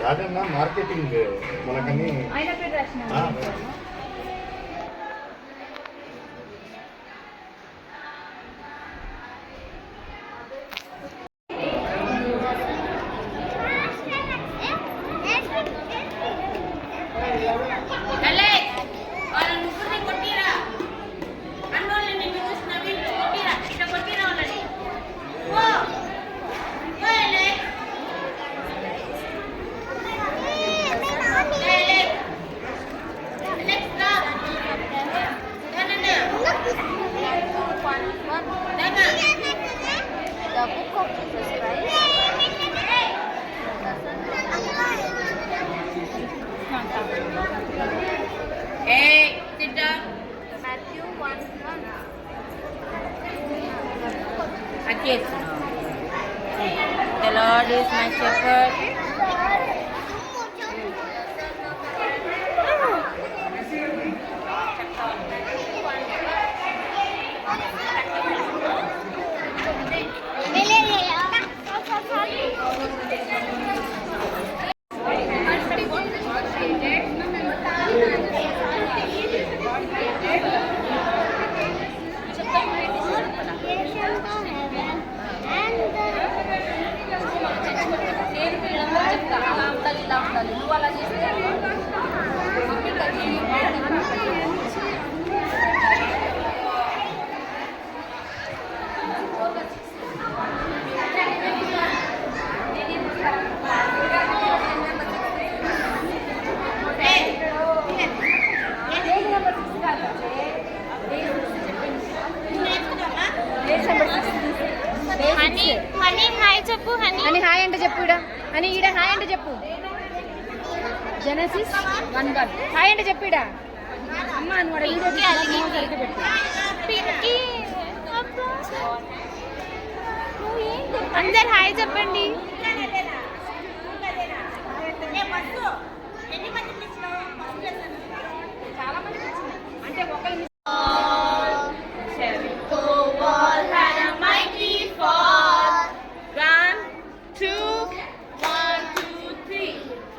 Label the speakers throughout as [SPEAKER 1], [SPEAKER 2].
[SPEAKER 1] Rajanna marketing మనకని
[SPEAKER 2] The book of Jesus Christ.
[SPEAKER 3] Hey, sit down.
[SPEAKER 2] Matthew 1:1.
[SPEAKER 3] Yes. The Lord is my shepherd.
[SPEAKER 2] అని hi అంటే చెప్పు అని ఈడ హాయ్ అంటే చెప్పు. జెనసిస్ 1:1 హాయ్ అంటే చెప్పు ఈడ. అమ్మ నువ్వు వీడియో సరిగ్గా పెట్టు. అందరు హాయ్ చెప్పండి. చాలా మంది అంటే ఒకళ్ళు Matthew 3:4.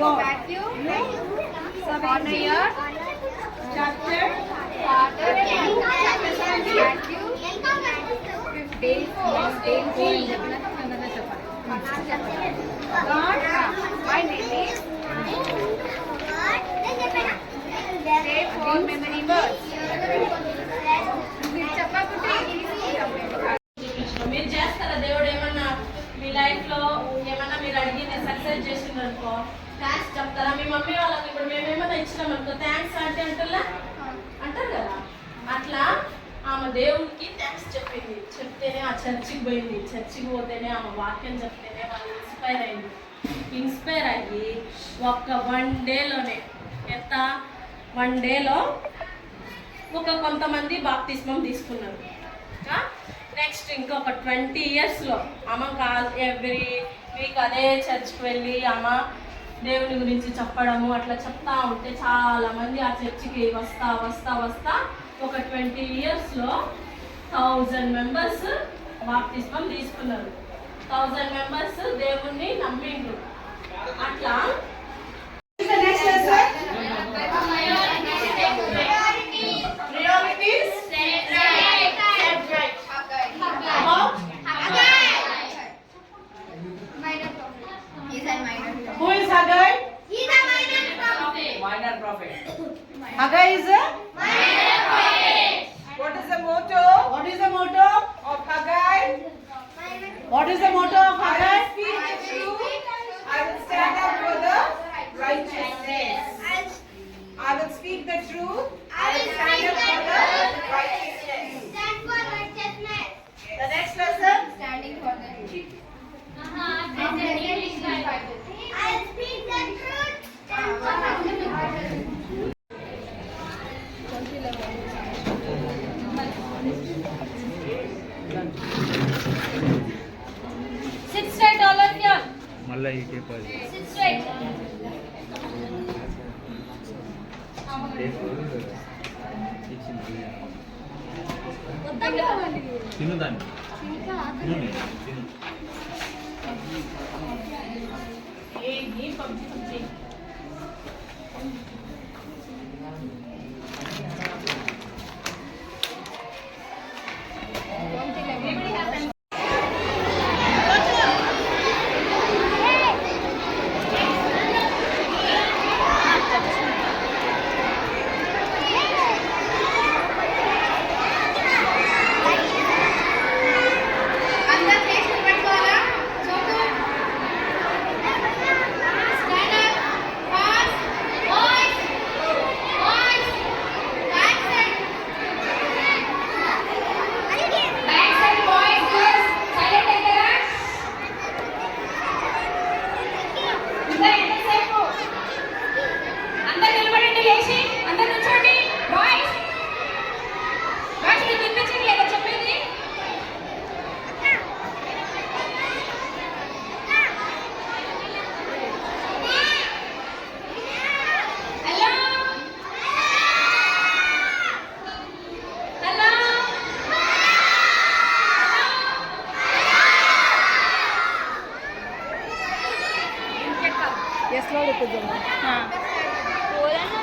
[SPEAKER 2] God. You honor your chapter, father, God, my name is say four memory words. మీరు చెప్పకుంటే
[SPEAKER 4] మీరు చేస్తారా దేవుడు ఏమన్నా మీ లైఫ్ లో ఏమన్నా మీరు అడిగింది సక్సెస్ చేసింది అనుకో థ్యాంక్స్ చెప్తారా మీ మమ్మీ వాళ్ళకి ఇప్పుడు మేము ఏమైనా ఇచ్చినాం అనుకో థ్యాంక్స్ అంటే అంటారా అంటారు కదా అట్లా ఆమె దేవుడికి థ్యాంక్స్ చెప్పింది చెప్తేనే ఆ చర్చికి పోయింది చర్చికి పోతేనే ఆమె వాక్యం చెప్తేనే వాళ్ళు ఇన్స్పైర్ అయ్యి ఒక్క 1 డేలోనే ఎంత 1 డేలో కొంతమంది బాప్తిస్మం తీసుకున్నారు. నెక్స్ట్ ఇంకొక 20 ఇయర్స్లో ఆమె ఎవ్రీ వీక్ అదే చర్చ్కి వెళ్ళి ఆమె దేవుని గురించి చెప్పడము అట్లా చెప్తా ఉంటే చాలామంది ఆ చర్చికి వస్తా వస్తా వస్తా ఒక 20 ఇయర్స్లో 1000 మెంబర్స్ బాప్తిస్మం తీసుకున్నారు. 1000 మెంబర్స్ దేవుణ్ణి నమ్మిండ్రు. అట్లా
[SPEAKER 5] Who is Haggai?
[SPEAKER 2] He is a minor prophet.
[SPEAKER 5] Minor prophet. Haggai is a
[SPEAKER 2] Minor prophet.
[SPEAKER 5] What is the motto? What is the motto of Haggai? What is the motto of Haggai? Speak the truth. I will stand up for the righteousness. I will speak the truth. I will stand up for the righteousness.
[SPEAKER 2] Stand for righteousness.
[SPEAKER 5] The next lesson.
[SPEAKER 2] Standing for the truth. I speak the truth. Stand for righteousness. Sit straight, all of you.
[SPEAKER 1] మళ్ళీ ఈ చెప్పాలి
[SPEAKER 2] Sit straight.
[SPEAKER 1] తినుదాన్ని
[SPEAKER 4] PUBG
[SPEAKER 2] అందరూ చేతులు పట్టుకోవాలా? చూడు. Stand up. Fast. Boys. Boys. Back side. Back side, boys, girls. Silent అయ్యారా? ఇంకా ఎంతసేపు? అందరూ నిలబడండి లేచి. అందరూ నిల్చోండి. బాయ్స్. బాయ్స్ మీకు వినిపించట్లేదా చెప్పేది? Hello hello
[SPEAKER 5] Yes, Lord, it is.
[SPEAKER 2] Polanna